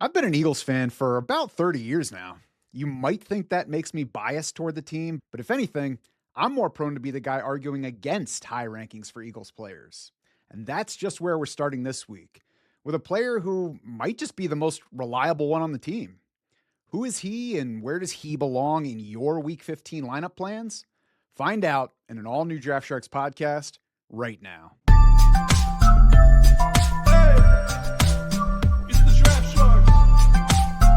I've been an Eagles fan for about 30 years now. You might think that makes me biased toward the team, but if anything, I'm more prone to be the guy arguing against high rankings for Eagles players. And that's just where we're starting this week with a player who might just be the most reliable one on the team. Who is he and where does he belong in your week 15 lineup plans? Find out in an all new Draft Sharks podcast right now.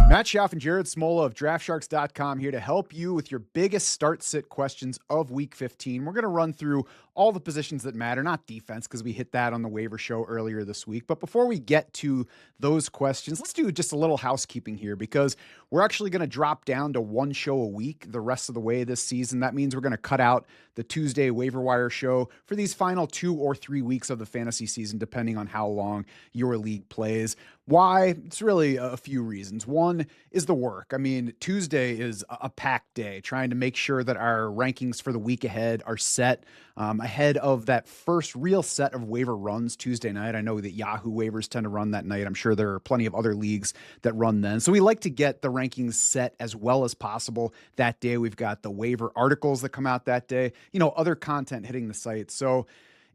Matt Schauf and Jared Smola of DraftSharks.com here to help you with your biggest start-sit questions of Week 15. We're going to run through all the positions that matter, not defense, because we hit that on the waiver show earlier this week. But before we get to those questions, let's do just a little housekeeping here, because we're actually going to drop down to one show a week the rest of the way this season. That means we're going to cut out the Tuesday waiver wire show for these final 2 or 3 weeks of the fantasy season, depending on how long your league plays. Why? It's really a few reasons. One is the work. I mean, Tuesday is a packed day, trying to make sure that our rankings for the week ahead are set ahead of that first real set of waiver runs Tuesday night. I know that Yahoo waivers tend to run that night. I'm sure there are plenty of other leagues that run then. So we like to get the rankings set as well as possible that day. We've got the waiver articles that come out that day, other content hitting the site. So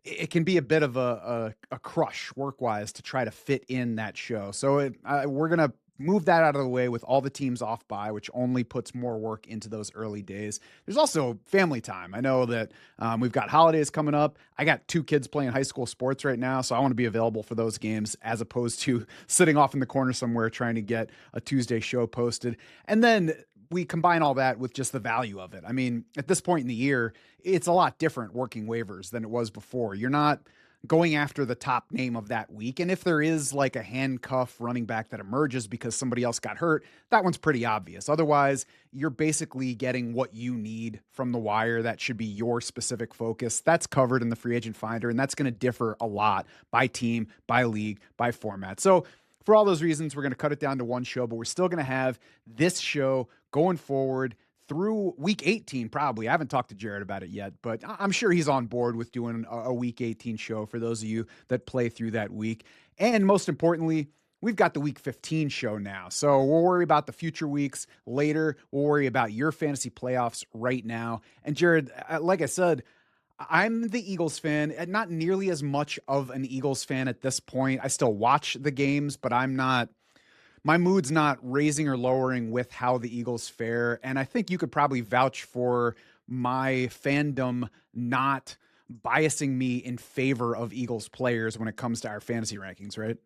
it can be a bit of a crush work-wise to try to fit in that show. So we're going to move that out of the way with all the teams off by, which only puts more work into those early days. There's also family time. I know that we've got holidays coming up. I got 2 kids playing high school sports right now, so I want to be available for those games as opposed to sitting off in the corner somewhere trying to get a Tuesday show posted. And then we combine all that with just the value of it. I mean, at this point in the year, it's a lot different working waivers than it was before. You're not going after the top name of that week. And if there is like a handcuff running back that emerges because somebody else got hurt, that one's pretty obvious. Otherwise, you're basically getting what you need from the wire. That should be your specific focus. That's covered in the free agent finder, and that's going to differ a lot by team, by league, by format. So for all those reasons, we're going to cut it down to one show, but we're still going to have this show going forward through week 18, probably. I haven't talked to Jared about it yet, but I'm sure he's on board with doing a week 18 show for those of you that play through that week. And most importantly, we've got the week 15 show now. So we'll worry about the future weeks later. We'll worry about your fantasy playoffs right now. And Jared, like I said, I'm the Eagles fan, and not nearly as much of an Eagles fan at this point. I still watch the games, but my mood's not raising or lowering with how the Eagles fare. And I think you could probably vouch for my fandom not biasing me in favor of Eagles players when it comes to our fantasy rankings, right?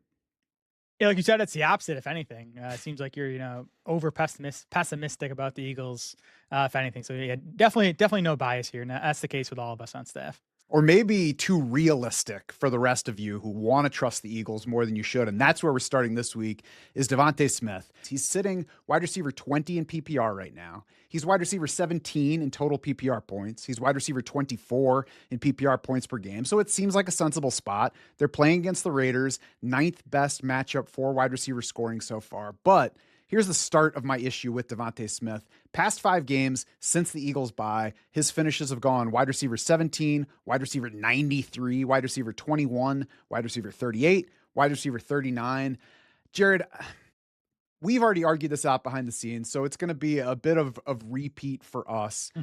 Yeah, like you said, it's the opposite, if anything. It seems like you're, over pessimistic about the Eagles, if anything. So yeah, definitely no bias here. And that's the case with all of us on staff. Or maybe too realistic for the rest of you who want to trust the Eagles more than you should. And that's where we're starting this week is DeVonta Smith. He's sitting wide receiver 20 in PPR right now. He's wide receiver 17 in total PPR points. He's wide receiver 24 in PPR points per game. So it seems like a sensible spot. They're playing against the Raiders, 9th best matchup for wide receiver scoring so far. But here's the start of my issue with DeVonta Smith. Past 5 games since the Eagles bye, his finishes have gone wide receiver 17, wide receiver 93, wide receiver 21, wide receiver 38, wide receiver 39. Jared, we've already argued this out behind the scenes, so it's going to be a bit of repeat for us.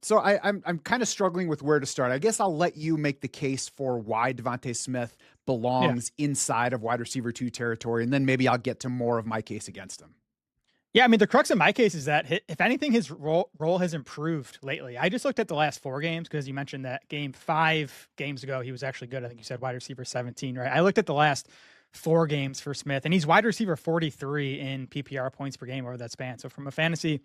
So I'm kind of struggling with where to start. I guess I'll let you make the case for why DeVonta Smith belongs inside of wide receiver 2 territory, and then maybe I'll get to more of my case against him. Yeah, I mean, the crux of my case is that, if anything, his role has improved lately. I just looked at the last 4 games because you mentioned that 5 games ago, he was actually good. I think you said wide receiver 17, right? I looked at the last 4 games for Smith, and he's wide receiver 43 in PPR points per game over that span. So from a fantasy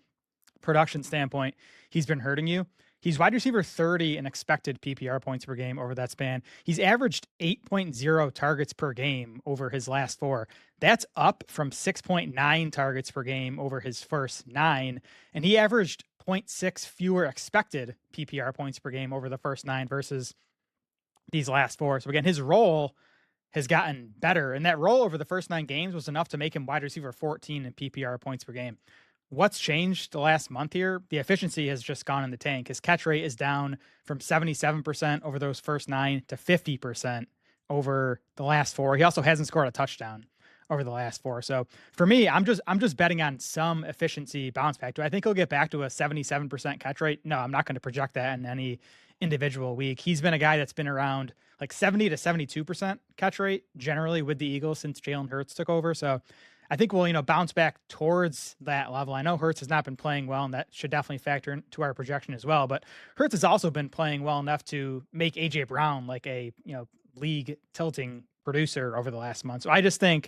production standpoint, he's been hurting you. He's wide receiver 30 in expected PPR points per game over that span. He's averaged 8.0 targets per game over his last 4. That's up from 6.9 targets per game over his first 9. And he averaged 0.6 fewer expected PPR points per game over the first 9 versus these last 4. So again, his role has gotten better. And that role over the first 9 games was enough to make him wide receiver 14 in PPR points per game. What's changed the last month here? The efficiency has just gone in the tank. His catch rate is down from 77% over those first 9 to 50% over the last 4. He also hasn't scored a touchdown over the last 4. So for me, I'm just betting on some efficiency bounce back. Do I think he'll get back to a 77% catch rate? No, I'm not going to project that in any individual week. He's been a guy that's been around like 70 to 72% catch rate generally with the Eagles since Jalen Hurts took over. So I think we'll, bounce back towards that level. I know Hurts has not been playing well, and that should definitely factor into our projection as well. But Hurts has also been playing well enough to make AJ Brown like a, league tilting producer over the last month. So I just think,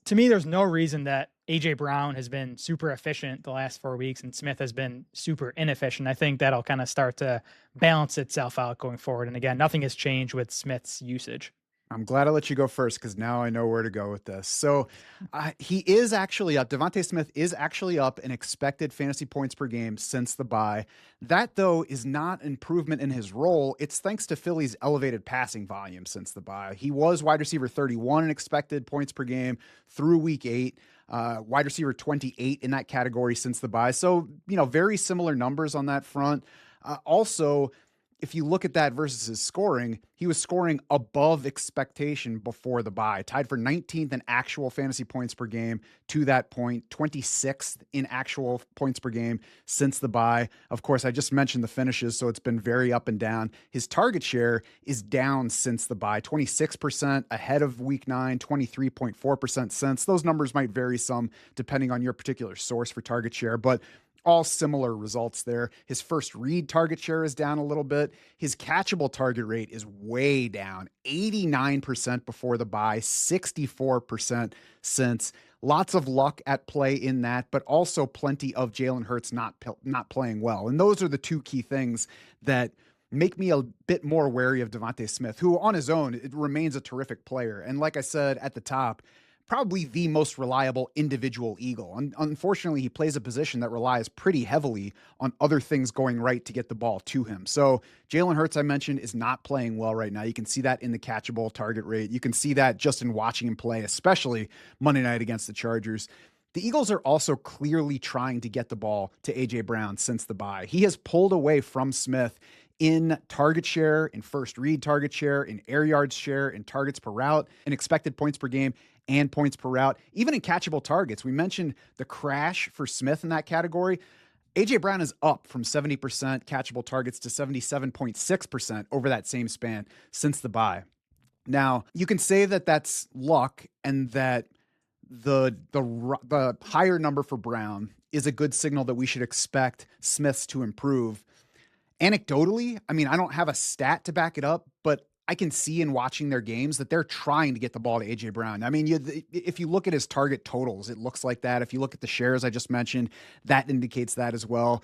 to me, there's no reason that AJ Brown has been super efficient the last 4 weeks and Smith has been super inefficient. I think that'll kind of start to balance itself out going forward. And again, nothing has changed with Smith's usage. I'm glad I let you go first because now I know where to go with this. So he is actually up. DeVonta Smith is actually up in expected fantasy points per game since the bye. That, though, is not improvement in his role. It's thanks to Philly's elevated passing volume since the bye. He was wide receiver 31 in expected points per game through week 8. Wide receiver 28 in that category since the bye. So, very similar numbers on that front. Also, if you look at that versus his scoring, he was scoring above expectation before the bye, tied for 19th in actual fantasy points per game to that point, 26th in actual points per game since the bye. Of course, I just mentioned the finishes, so it's been very up and down. His target share is down since the bye, 26% ahead of week 9, 23.4% since. Those numbers might vary some depending on your particular source for target share, but all similar results there. His first read target share is down a little bit. His catchable target rate is way down, 89% before the bye, 64% since. Lots of luck at play in that, but also plenty of Jalen Hurts not playing well. And those are the two key things that make me a bit more wary of DeVonta Smith, who on his own, it remains a terrific player. And like I said at the top, probably the most reliable individual Eagle. Unfortunately, he plays a position that relies pretty heavily on other things going right to get the ball to him. So Jalen Hurts, I mentioned, is not playing well right now. You can see that in the catchable target rate. You can see that just in watching him play, especially Monday night against the Chargers. The Eagles are also clearly trying to get the ball to A.J. Brown since the bye. He has pulled away from Smith in target share, in first read target share, in air yards share, in targets per route, in expected points per game, and points per route, even in catchable targets. We mentioned the crash for Smith in that category. A.J. Brown is up from 70% catchable targets to 77.6% over that same span since the bye. Now, you can say that that's luck and that the higher number for Brown is a good signal that we should expect Smith's to improve. Anecdotally, I mean, I don't have a stat to back it up, but I can see in watching their games that they're trying to get the ball to A.J. Brown. I mean, if you look at his target totals, it looks like that. If you look at the shares I just mentioned, that indicates that as well.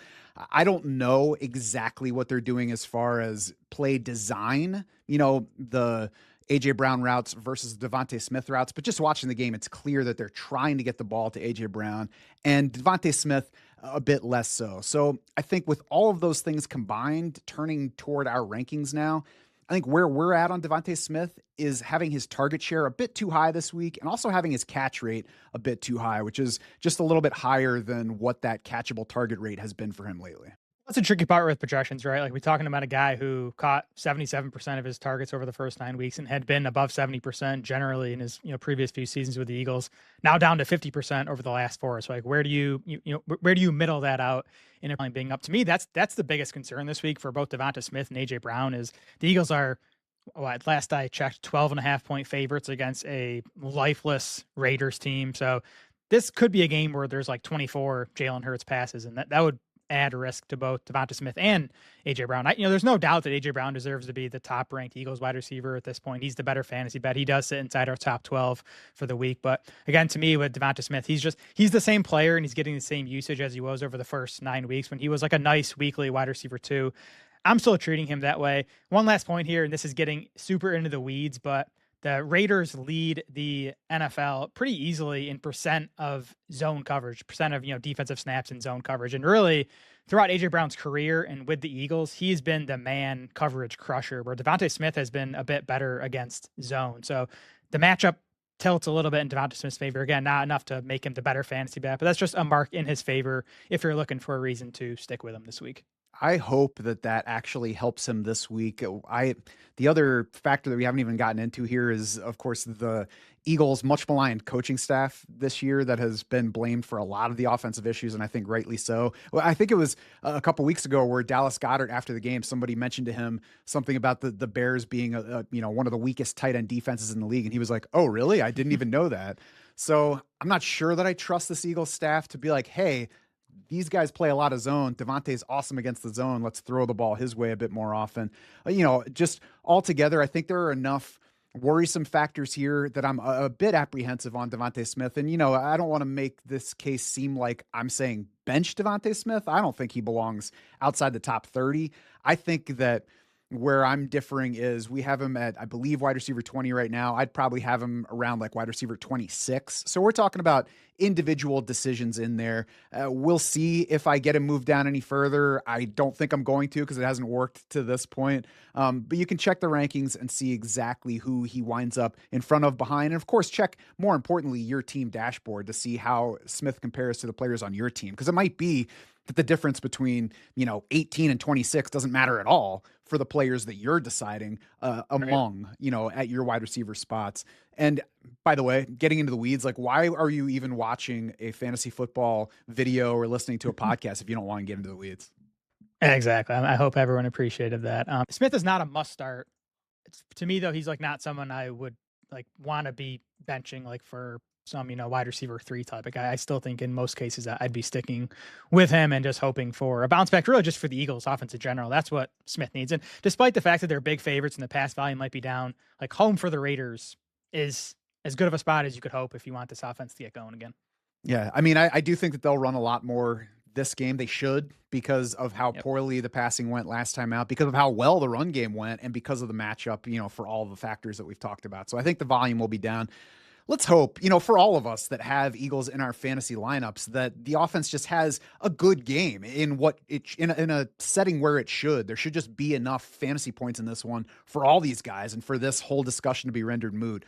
I don't know exactly what they're doing as far as play design, the A.J. Brown routes versus DeVonta Smith routes, but just watching the game, it's clear that they're trying to get the ball to A.J. Brown, and DeVonta Smith a bit less so. So I think with all of those things combined, turning toward our rankings now, I think where we're at on DeVonta Smith is having his target share a bit too high this week and also having his catch rate a bit too high, which is just a little bit higher than what that catchable target rate has been for him lately. That's a tricky part with projections, right? Like we're talking about a guy who caught 77% of his targets over the first 9 weeks and had been above 70% generally in his previous few seasons with the Eagles. Now down to 50% over the last 4. So like, where do you middle that out in a being up? To me, that's the biggest concern this week for both DeVonta Smith and AJ Brown is the Eagles are, last I checked, 12.5-point favorites against a lifeless Raiders team. So this could be a game where there's like 24 Jalen Hurts passes, and that would add risk to both DeVonta Smith and AJ Brown. There's no doubt that AJ Brown deserves to be the top ranked Eagles wide receiver at this point. He's the better fantasy bet. He does sit inside our top 12 for the week. But again, to me with DeVonta Smith, he's the same player and he's getting the same usage as he was over the first 9 weeks when he was like a nice weekly wide receiver 2. I'm still treating him that way. One last point here, and this is getting super into the weeds, but the Raiders lead the NFL pretty easily in percent of zone coverage, percent of, defensive snaps in zone coverage. And really throughout AJ Brown's career and with the Eagles, he's been the man coverage crusher, where DeVonta Smith has been a bit better against zone. So the matchup tilts a little bit in DeVonta Smith's favor. Again, not enough to make him the better fantasy bet, but that's just a mark in his favor if you're looking for a reason to stick with him this week. I hope that that actually helps him this week. The other factor that we haven't even gotten into here is, of course, the Eagles' much maligned coaching staff this year that has been blamed for a lot of the offensive issues, and I think rightly so. Well, I think it was a couple weeks ago where Dallas Goedert, after the game, somebody mentioned to him something about the Bears being one of the weakest tight end defenses in the league, and he was like, "Oh, really? I didn't even know that." So I'm not sure that I trust this Eagles staff to be like, "Hey, these guys play a lot of zone. DeVonta's awesome against the zone. Let's throw the ball his way a bit more often." Just altogether, I think there are enough worrisome factors here that I'm a bit apprehensive on DeVonta Smith. And, I don't want to make this case seem like I'm saying bench DeVonta Smith. I don't think he belongs outside the top 30. I think that where I'm differing is we have him at, I believe, wide receiver 20 right now. I'd probably have him around like wide receiver 26. So we're talking about individual decisions in there. We'll see if I get him moved down any further. I don't think I'm going to because it hasn't worked to this point. But you can check the rankings and see exactly who he winds up in front of, behind. And of course, check more importantly, your team dashboard to see how Smith compares to the players on your team. Because it might be that the difference between, 18 and 26 doesn't matter at all for the players that you're deciding among, at your wide receiver spots. And by the way, getting into the weeds, like, why are you even watching a fantasy football video or listening to a podcast if you don't want to get into the weeds? Exactly. I hope everyone appreciated that. Smith is not a must start. To me, though, he's like not someone I would like want to be benching like for some, wide receiver 3 type of guy. I still think in most cases I'd be sticking with him and just hoping for a bounce back, really just for the Eagles offense in general. That's what Smith needs. And despite the fact that they're big favorites and the pass volume might be down, like home for the Raiders is as good of a spot as you could hope if you want this offense to get going again. Yeah. I mean, I do think that they'll run a lot more this game. They should, because of how poorly the passing went last time out, because of how well the run game went, and because of the matchup, for all the factors that we've talked about. So I think the volume will be down. Let's hope, for all of us that have Eagles in our fantasy lineups, that the offense just has a good game in a setting where it should. There should just be enough fantasy points in this one for all these guys and for this whole discussion to be rendered moot.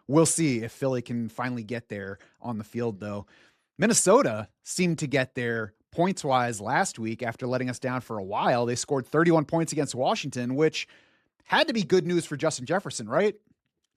We'll see if Philly can finally get there on the field, though. Minnesota seemed to get there points-wise last week after letting us down for a while. They scored 31 points against Washington, which had to be good news for Justin Jefferson, right?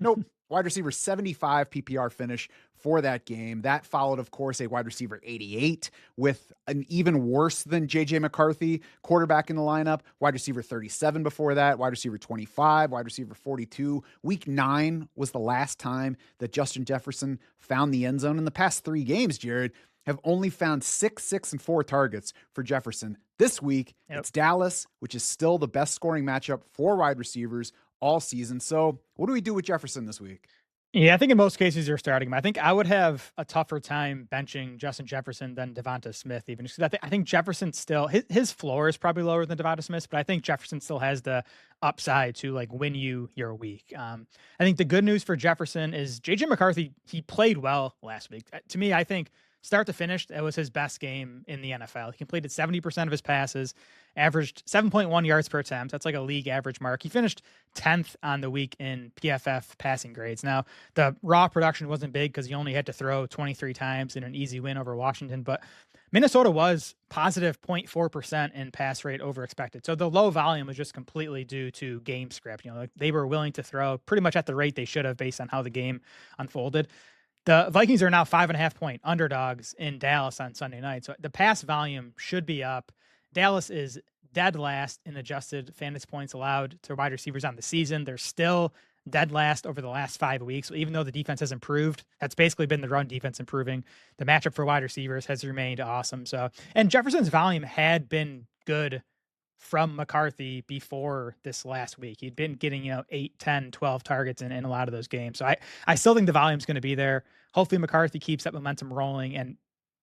Nope. Wide receiver 75 PPR finish for that game. That followed, of course, a wide receiver 88 with an even worse than JJ McCarthy quarterback in the lineup. Wide receiver 37 before that, wide receiver 25, wide receiver 42. Week 9 was the last time that Justin Jefferson found the end zone. In the past 3 games, Jared, have only found 6, 6, and 4 targets for Jefferson. This week, It's Dallas, which is still the best scoring matchup for wide receivers all season. So what do we do with Jefferson this week? Yeah, I think in most cases you're starting him. I think I would have a tougher time benching Justin Jefferson than DeVonta Smith, even because I think Jefferson still his floor is probably lower than DeVonta Smith, but I think Jefferson still has the upside to like win you your week. I think the good news for Jefferson is JJ McCarthy. He played well last week. To me, I think start to finish, that was his best game in the NFL. He completed 70% of his passes, averaged 7.1 yards per attempt. That's like a league average mark. He finished 10th on the week in PFF passing grades. Now, the raw production wasn't big because he only had to throw 23 times in an easy win over Washington, but Minnesota was positive 0.4% in pass rate over expected. So the low volume was just completely due to game script. They were willing to throw pretty much at the rate they should have based on how the game unfolded. The Vikings are now 5.5-point underdogs in Dallas on Sunday night. So the pass volume should be up. Dallas is dead last in adjusted fantasy points allowed to wide receivers on the season. They're still dead last over the last 5 weeks. So even though the defense has improved, that's basically been the run defense improving. The matchup for wide receivers has remained awesome. And Jefferson's volume had been good from McCarthy before this last week. He'd been getting, 8, 10, 12 targets in a lot of those games. So I still think the volume's going to be there. Hopefully McCarthy keeps that momentum rolling, and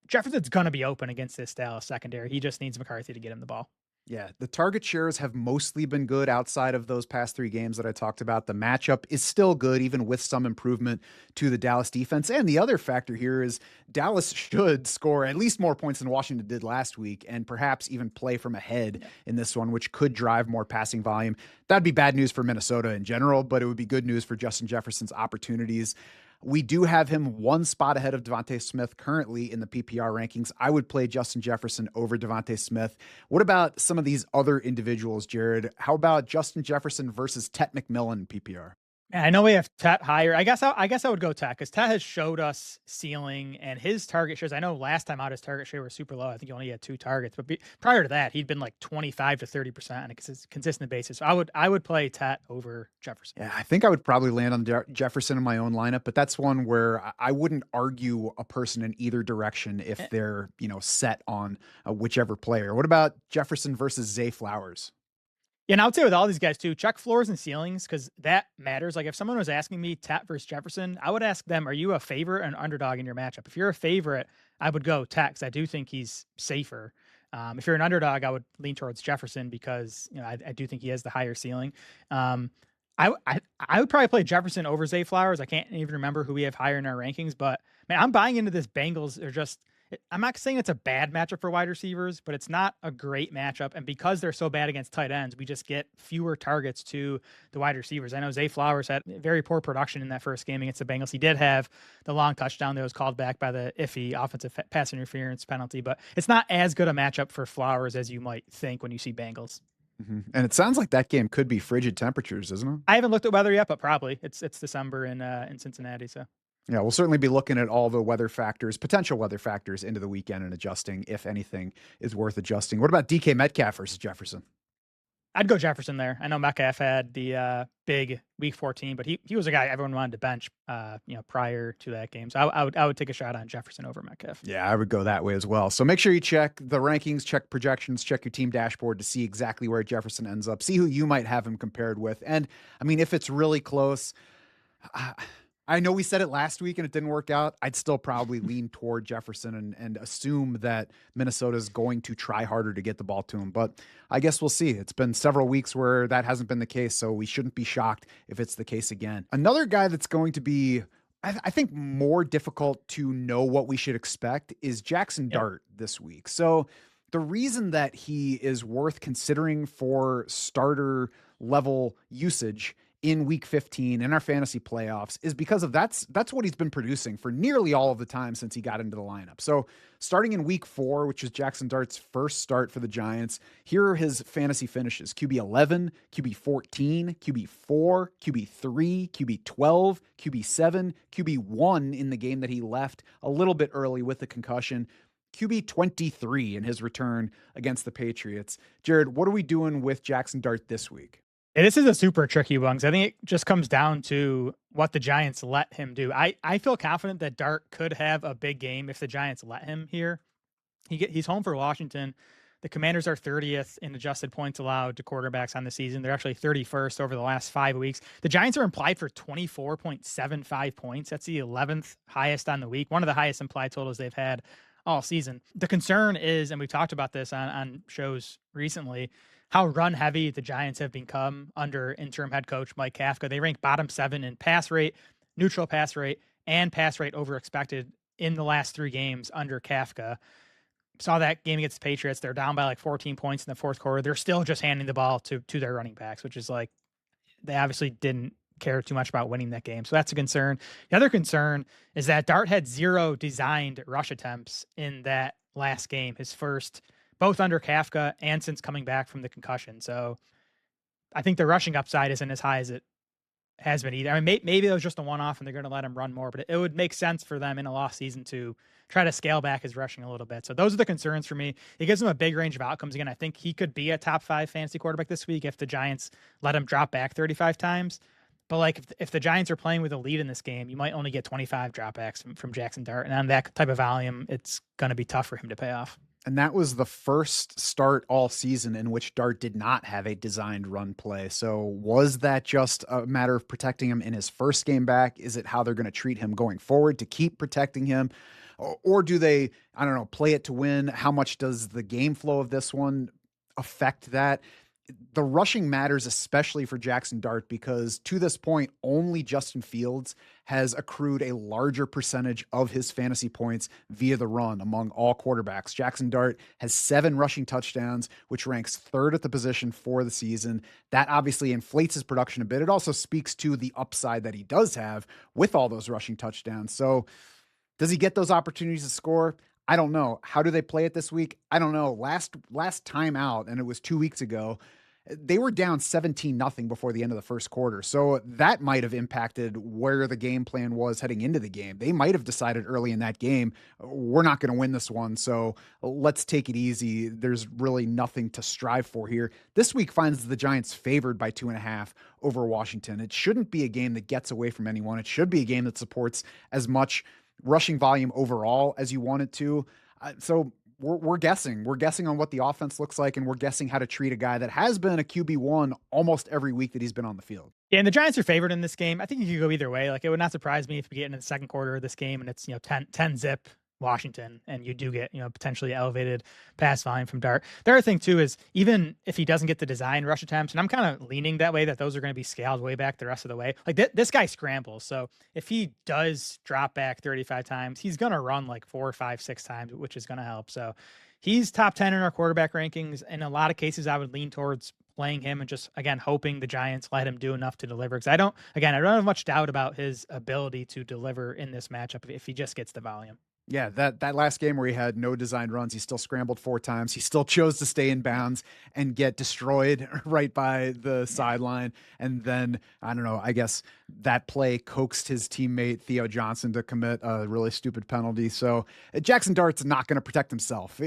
Jefferson's going to be open against this Dallas secondary. He just needs McCarthy to get him the ball. Yeah, the target shares have mostly been good outside of those past 3 games that I talked about. The matchup is still good, even with some improvement to the Dallas defense. And the other factor here is Dallas should score at least more points than Washington did last week, and perhaps even play from ahead in this one, which could drive more passing volume. That'd be bad news for Minnesota in general, but it would be good news for Justin Jefferson's opportunities. We do have him one spot ahead of DeVonta Smith currently in the PPR rankings. I would play Justin Jefferson over DeVonta Smith. What about some of these other individuals, Jared? How about Justin Jefferson versus Tet McMillan PPR? And I know we have Tet higher. I guess I would go Tet, because Tet has showed us ceiling, and his target shares. I know last time out his target share was super low. I think he only had 2 targets, but prior to that, he'd been like 25 to 30% on a consistent basis. So I would play Tet over Jefferson. Yeah, I think I would probably land on Jefferson in my own lineup, but that's one where I wouldn't argue a person in either direction if they're set on whichever player. What about Jefferson versus Zay Flowers? Yeah, and I would say with all these guys too, check floors and ceilings, because that matters. Like if someone was asking me Tet versus Jefferson, I would ask them, are you a favorite or an underdog in your matchup? If you're a favorite, I would go Tet, because I do think he's safer. If you're an underdog, I would lean towards Jefferson, because I do think he has the higher ceiling. I would probably play Jefferson over Zay Flowers. I can't even remember who we have higher in our rankings, but man, I'm buying into this Bengals. I'm not saying it's a bad matchup for wide receivers, but it's not a great matchup. And because they're so bad against tight ends, we just get fewer targets to the wide receivers. I know Zay Flowers had very poor production in that first game against the Bengals. He did have the long touchdown that was called back by the iffy offensive pass interference penalty, but it's not as good a matchup for Flowers as you might think when you see Bengals. Mm-hmm. And it sounds like that game could be frigid temperatures, isn't it? I haven't looked at weather yet, but probably it's December in Cincinnati. So yeah, we'll certainly be looking at all the potential weather factors into the weekend and adjusting if anything is worth adjusting. What about DK Metcalf versus Jefferson? I'd go Jefferson there. I know Metcalf had the big week 14, but he was a guy everyone wanted to bench prior to that game. So I would take a shot on Jefferson over Metcalf. Yeah, I would go that way as well. So make sure you check the rankings, check projections, check your team dashboard to see exactly where Jefferson ends up, see who you might have him compared with. And I mean, if it's really close, I know we said it last week and it didn't work out. I'd still probably lean toward Jefferson and assume that Minnesota's going to try harder to get the ball to him. But I guess we'll see. It's been several weeks where that hasn't been the case, so we shouldn't be shocked if it's the case again. Another guy that's going to be, I think, more difficult to know what we should expect is Jaxson Dart this week. So the reason that he is worth considering for starter level usage in week 15 in our fantasy playoffs is because of that's what he's been producing for nearly all of the time since he got into the lineup. So starting in week 4, which is Jaxson Dart's first start for the Giants, here are his fantasy finishes: QB 11, QB 14, QB 4, QB 3, QB 12, QB 7, QB 1 in the game that he left a little bit early with the concussion, QB 23 in his return against the Patriots. Jared, what are we doing with Jaxson Dart this week? And this is a super tricky one, because I think it just comes down to what the Giants let him do. I feel confident that Dart could have a big game if the Giants let him here. He's home for Washington. The Commanders are 30th in adjusted points allowed to quarterbacks on the season. They're actually 31st over the last 5 weeks. The Giants are implied for 24.75 points. That's the 11th highest on the week, one of the highest implied totals they've had all season. The concern is, and we've talked about this on shows recently, how run heavy the Giants have become under interim head coach Mike Kafka. They rank bottom 7 in pass rate, neutral pass rate, and pass rate over expected in the last 3 games under Kafka. Saw that game against the Patriots. They're down by like 14 points in the fourth quarter. They're still just handing the ball to their running backs, which is like, they obviously didn't care too much about winning that game. So that's a concern. The other concern is that Dart had 0 designed rush attempts in that last game, his first, both under Kafka and since coming back from the concussion. So I think the rushing upside isn't as high as it has been either. I mean, maybe it was just a one-off and they're going to let him run more, but it would make sense for them in a lost season to try to scale back his rushing a little bit. So those are the concerns for me. It gives him a big range of outcomes. Again, I think he could be a top 5 fantasy quarterback this week if the Giants let him drop back 35 times. But like if the Giants are playing with a lead in this game, you might only get 25 dropbacks from Jaxson Dart. And on that type of volume, it's going to be tough for him to pay off. And that was the first start all season in which Dart did not have a designed run play. So was that just a matter of protecting him in his first game back? Is it how they're going to treat him going forward to keep protecting him? Or do they, I don't know, play it to win? How much does the game flow of this one affect that? the rushing matters, especially for Jaxson Dart, because to this point, only Justin Fields has accrued a larger percentage of his fantasy points via the run among all quarterbacks. Jaxson Dart has 7 rushing touchdowns, which ranks 3rd at the position for the season. That obviously inflates his production a bit. It also speaks to the upside that he does have with all those rushing touchdowns. So does he get those opportunities to score? I don't know. How do they play it this week? I don't know. Last time out, and it was 2 weeks ago, they were down 17-0 before the end of the first quarter. So that might have impacted where the game plan was heading into the game. They might have decided early in that game, we're not going to win this one, so let's take it easy. There's really nothing to strive for here. This week finds the Giants favored by 2.5 over Washington. It shouldn't be a game that gets away from anyone. It should be a game that supports as much rushing volume overall as you want it to. So we're guessing. We're guessing on what the offense looks like, and we're guessing how to treat a guy that has been a QB1 almost every week that he's been on the field. Yeah, and the Giants are favored in this game. I think you could go either way. Like, it would not surprise me if we get into the second quarter of this game and it's, 10 zip Washington, and you do get, potentially elevated pass volume from Dart. The other thing too is, even if he doesn't get the design rush attempts, and I'm kind of leaning that way, that those are going to be scaled way back the rest of the way. Like this guy scrambles. So if he does drop back 35 times, he's going to run like 4, 5, 6 times, which is going to help. So he's top 10 in our quarterback rankings. In a lot of cases, I would lean towards playing him and just, again, hoping the Giants let him do enough to deliver. Because I don't have much doubt about his ability to deliver in this matchup if he just gets the volume. Yeah, that last game where he had no designed runs, he still scrambled 4 times. He still chose to stay in bounds and get destroyed right by the sideline. And then, I don't know, I guess that play coaxed his teammate Theo Johnson to commit a really stupid penalty. So Jaxson Dart's not going to protect himself,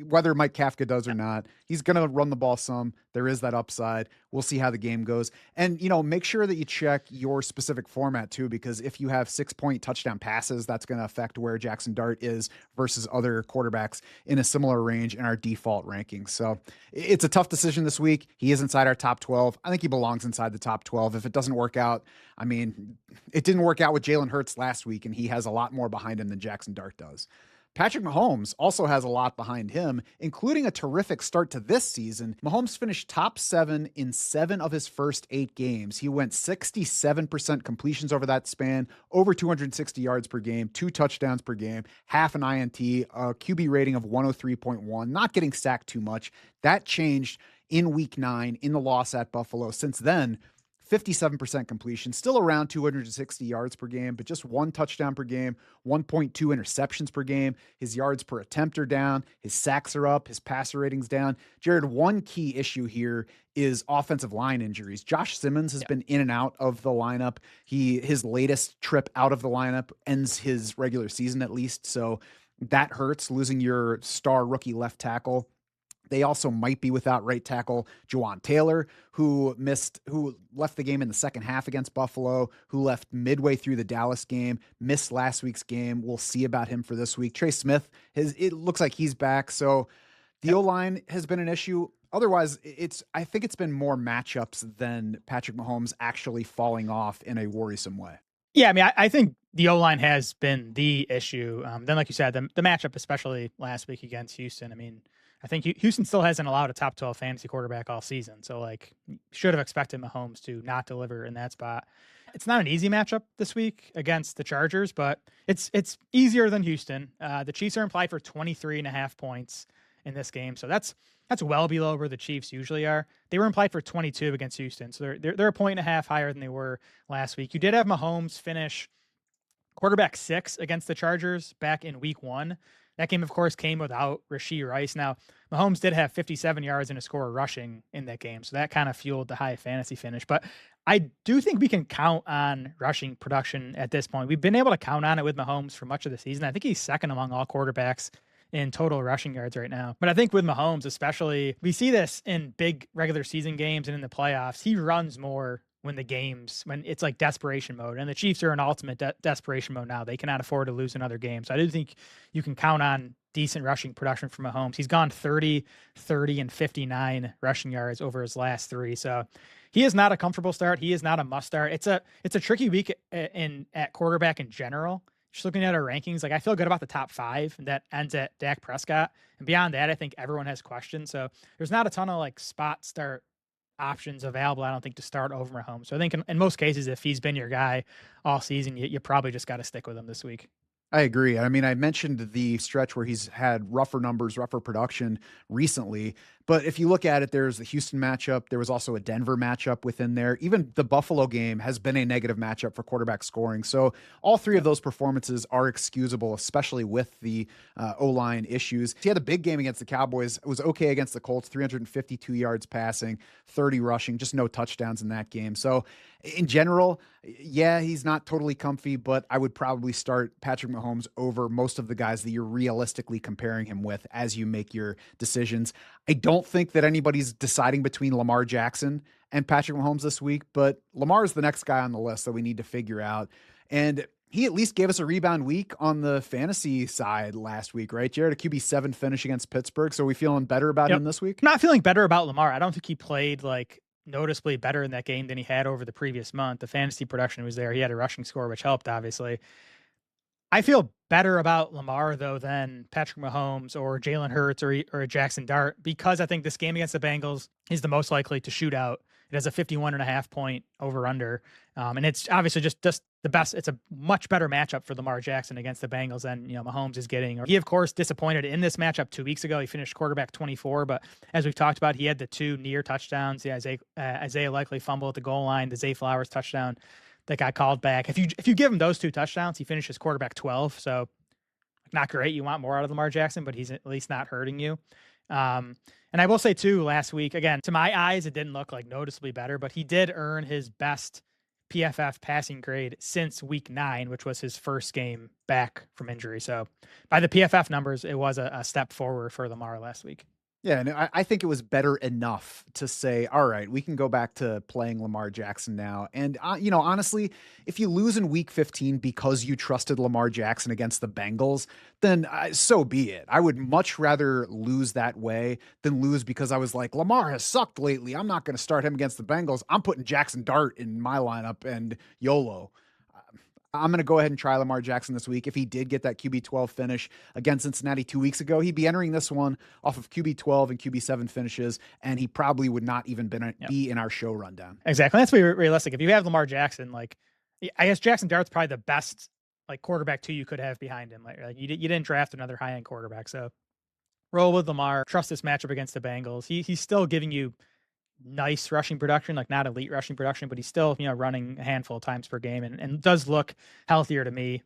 whether Mike Kafka does or not. He's going to run the ball some. There is that upside. We'll see how the game goes. And, make sure that you check your specific format too, because if you have 6-point touchdown passes, that's going to affect where Jaxson Dart is versus other quarterbacks in a similar range in our default rankings. So it's a tough decision this week. He is inside our top 12. I think he belongs inside the top 12. If it doesn't work out, it didn't work out with Jalen Hurts last week, and he has a lot more behind him than Jaxson Dart does. Patrick Mahomes also has a lot behind him, including a terrific start to this season. Mahomes finished top 7 in 7 of his first 8 games. He went 67% completions over that span, over 260 yards per game, 2 touchdowns per game, half an INT, a QB rating of 103.1, not getting sacked too much. That changed in week 9 in the loss at Buffalo. Since then, 57% completion, still around 260 yards per game, but just 1 touchdown per game, 1.2 interceptions per game. His yards per attempt are down. His sacks are up. His passer rating's down. Jared, one key issue here is offensive line injuries. Josh Simmons has been in and out of the lineup. His latest trip out of the lineup ends his regular season at least. So that hurts, losing your star rookie left tackle. They also might be without right tackle Juwan Taylor, who left the game in the second half against Buffalo, who left midway through the Dallas game, missed last week's game. We'll see about him for this week. Trey Smith, it looks like he's back. So the O-line has been an issue. Otherwise, I think it's been more matchups than Patrick Mahomes actually falling off in a worrisome way. Yeah, I think the O-line has been the issue. Then, like you said, the matchup, especially last week against Houston, I think Houston still hasn't allowed a top 12 fantasy quarterback all season. So, should have expected Mahomes to not deliver in that spot. It's not an easy matchup this week against the Chargers, but it's easier than Houston. The Chiefs are implied for 23.5 points in this game. So that's well below where the Chiefs usually are. They were implied for 22 against Houston. So they're 1.5 higher than they were last week. You did have Mahomes finish quarterback 6 against the Chargers back in week 1. That game, of course, came without Rashee Rice. Now, Mahomes did have 57 yards and a score rushing in that game, so that kind of fueled the high fantasy finish. But I do think we can count on rushing production at this point. We've been able to count on it with Mahomes for much of the season. I think he's second among all quarterbacks in total rushing yards right now. But I think with Mahomes especially, we see this in big regular season games and in the playoffs. He runs more when it's like desperation mode, and the Chiefs are in ultimate desperation mode now. They cannot afford to lose another game. So I do think you can count on decent rushing production from Mahomes. He's gone 30, and 59 rushing yards over his last 3. So he is not a comfortable start. He is not a must start. It's a tricky week at quarterback in general. Just looking at our rankings, I feel good about the top 5, and that ends at Dak Prescott. And beyond that, I think everyone has questions. So there's not a ton of spot start options available, I don't think, to start over Mahomes. So I think in most cases, if he's been your guy all season, you probably just got to stick with him this week. I agree. I mean, I mentioned the stretch where he's had rougher numbers, rougher production recently. But if you look at it, there's the Houston matchup. There was also a Denver matchup within there. Even the Buffalo game has been a negative matchup for quarterback scoring. So all three of those performances are excusable, especially with the O-line issues. He had a big game against the Cowboys. It was okay against the Colts, 352 yards passing, 30 rushing, just no touchdowns in that game. So in general, yeah, he's not totally comfy, but I would probably start Patrick Mahomes over most of the guys that you're realistically comparing him with as you make your decisions. I don't think that anybody's deciding between Lamar Jackson and Patrick Mahomes this week, but Lamar is the next guy on the list that we need to figure out. And he at least gave us a rebound week on the fantasy side last week, right, Jared? A QB7 finish against Pittsburgh. So are we feeling better about him this week? I'm not feeling better about Lamar. I don't think he played like noticeably better in that game than he had over the previous month. The fantasy production was there. He had a rushing score, which helped, obviously. I feel better about Lamar, though, than Patrick Mahomes or Jalen Hurts or Jaxson Dart, because I think this game against the Bengals is the most likely to shoot out. It has a 51.5 point over-under. And it's obviously just the best. It's a much better matchup for Lamar Jackson against the Bengals than, Mahomes is getting. He, of course, disappointed in this matchup 2 weeks ago. He finished quarterback 24, but as we've talked about, he had the 2 near touchdowns. The Isaiah Likely fumble at the goal line, the Zay Flowers touchdown that got called back. If you give him those 2 touchdowns, he finishes quarterback 12. So not great. You want more out of Lamar Jackson, but he's at least not hurting you. And I will say too, last week, again, to my eyes, it didn't look like noticeably better, but he did earn his best PFF passing grade since week 9, which was his first game back from injury. So by the PFF numbers, it was a step forward for Lamar last week. Yeah, and I think it was better enough to say, all right, we can go back to playing Lamar Jackson now. And, honestly, if you lose in week 15 because you trusted Lamar Jackson against the Bengals, then so be it. I would much rather lose that way than lose because I was like, Lamar has sucked lately. I'm not going to start him against the Bengals. I'm putting Jaxson Dart in my lineup and YOLO. I'm going to go ahead and try Lamar Jackson this week. If he did get that QB12 finish against Cincinnati 2 weeks ago, he'd be entering this one off of QB12 and QB7 finishes, and he probably would not even be in our show rundown. Exactly. That's pretty realistic. If you have Lamar Jackson, I guess Jaxson Dart's probably the best quarterback 2 you could have behind him. You didn't draft another high-end quarterback, so roll with Lamar. Trust this matchup against the Bengals. He's still giving you nice rushing production, not elite rushing production, but he's still, running a handful of times per game and does look healthier to me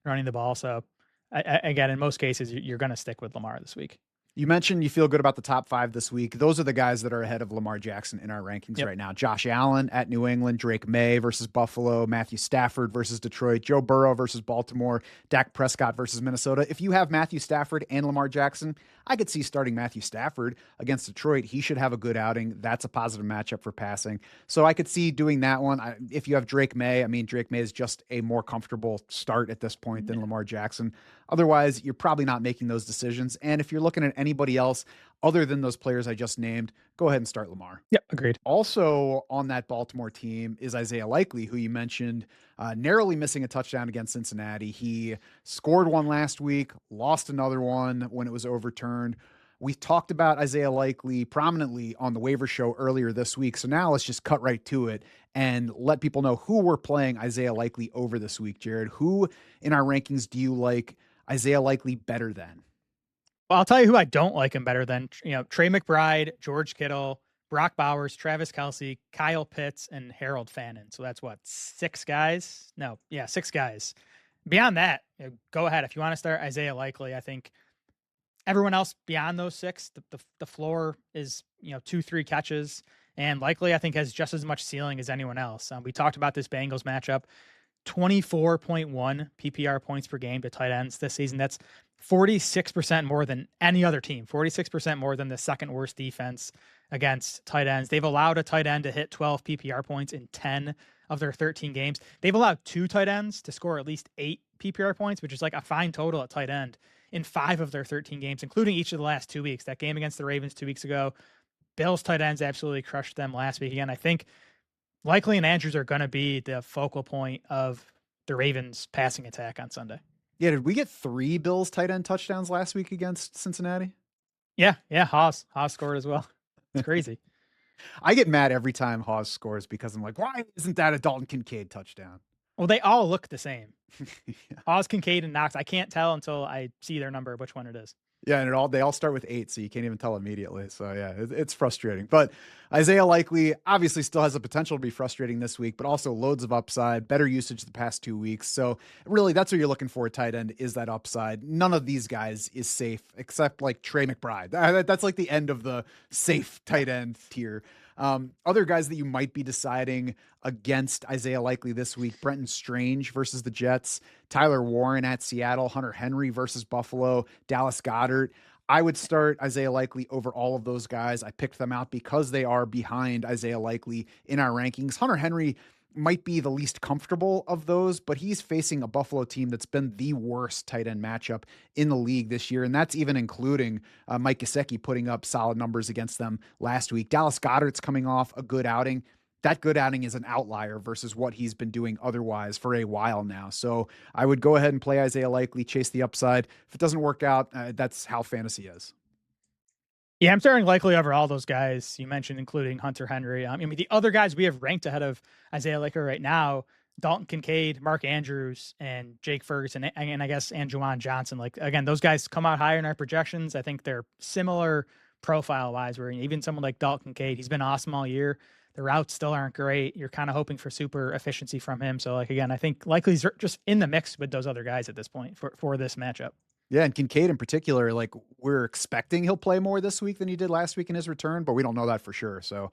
running the ball. So again, in most cases, you're going to stick with Lamar this week. You mentioned you feel good about the top 5 this week. Those are the guys that are ahead of Lamar Jackson in our rankings right now. Josh Allen at New England, Drake May versus Buffalo, Matthew Stafford versus Detroit, Joe Burrow versus Baltimore, Dak Prescott versus Minnesota. If you have Matthew Stafford and Lamar Jackson, I could see starting Matthew Stafford against Detroit. He should have a good outing. That's a positive matchup for passing. So I could see doing that one. If you have Drake May, Drake May is just a more comfortable start at this point than Lamar Jackson. Otherwise, you're probably not making those decisions. And if you're looking at anybody else other than those players I just named, go ahead and start Lamar. Yep, agreed. Also on that Baltimore team is Isaiah Likely, who you mentioned, narrowly missing a touchdown against Cincinnati. He scored one last week, lost another one when it was overturned. We talked about Isaiah Likely prominently on the waiver show earlier this week. So now let's just cut right to it and let people know who we're playing Isaiah Likely over this week. Jared, who in our rankings do you like Isaiah Likely better than? Well, I'll tell you who I don't like him better than, Trey McBride, George Kittle, Brock Bowers, Travis Kelce, Kyle Pitts, and Harold Fannin. So that's 6 guys? No, yeah, 6 guys. Beyond that, go ahead. If you want to start Isaiah Likely, I think everyone else beyond those 6, the floor is, 2-3 catches. And Likely, I think, has just as much ceiling as anyone else. We talked about this Bengals matchup. 24.1 PPR points per game to tight ends this season. That's 46% more than any other team, 46% more than the second worst defense against tight ends. They've allowed a tight end to hit 12 PPR points in 10 of their 13 games. They've allowed 2 tight ends to score at least 8 PPR points, which is like a fine total at tight end in 5 of their 13 games, including each of the last 2 weeks. That game against the Ravens 2 weeks ago, Bills tight ends absolutely crushed them last week. Again, I think Likely and Andrews are going to be the focal point of the Ravens passing attack on Sunday. Yeah, did we get 3 Bills tight end touchdowns last week against Cincinnati? Yeah, Haas scored as well. It's crazy. I get mad every time Hawes scores because I'm like, why isn't that a Dalton Kincaid touchdown? Well, they all look the same. Yeah. Hawes, Kincaid, and Knox. I can't tell until I see their number which one it is. Yeah, and they all start with 8, so you can't even tell immediately. So yeah, it's frustrating. But Isaiah Likely obviously still has the potential to be frustrating this week, but also loads of upside, better usage the past 2 weeks. So really, that's what you're looking for at tight end, is that upside. None of these guys is safe except like Trey McBride. That's like the end of the safe tight end tier. Other guys that you might be deciding against Isaiah Likely this week: Brenton Strange versus the Jets, Tyler Warren at Seattle, Hunter Henry versus Buffalo, Dallas Goedert. I would start Isaiah Likely over all of those guys. I picked them out because they are behind Isaiah Likely in our rankings. Hunter Henry might be the least comfortable of those, but he's facing a Buffalo team that's been the worst tight end matchup in the league this year. And that's even including Mike Gesicki putting up solid numbers against them last week. Dallas Goedert's coming off a good outing. That good outing is an outlier versus what he's been doing otherwise for a while now. So I would go ahead and play Isaiah Likely, chase the upside. If it doesn't work out, that's how fantasy is. Yeah, I'm starting Likely over all those guys you mentioned, including Hunter Henry. I mean, the other guys we have ranked ahead of Isaiah Likely right now: Dalton Kincaid, Mark Andrews, and Jake Ferguson, and I guess and Juwan Johnson. Like, again, those guys come out higher in our projections. I think they're similar profile wise, where even someone like Dalton Kincaid, he's been awesome all year. The routes still aren't great. You're kind of hoping for super efficiency from him. So, like, again, I think Likely's just in the mix with those other guys at this point for this matchup. Yeah, and Kincaid in particular, like, we're expecting he'll play more this week than he did last week in his return, but we don't know that for sure. So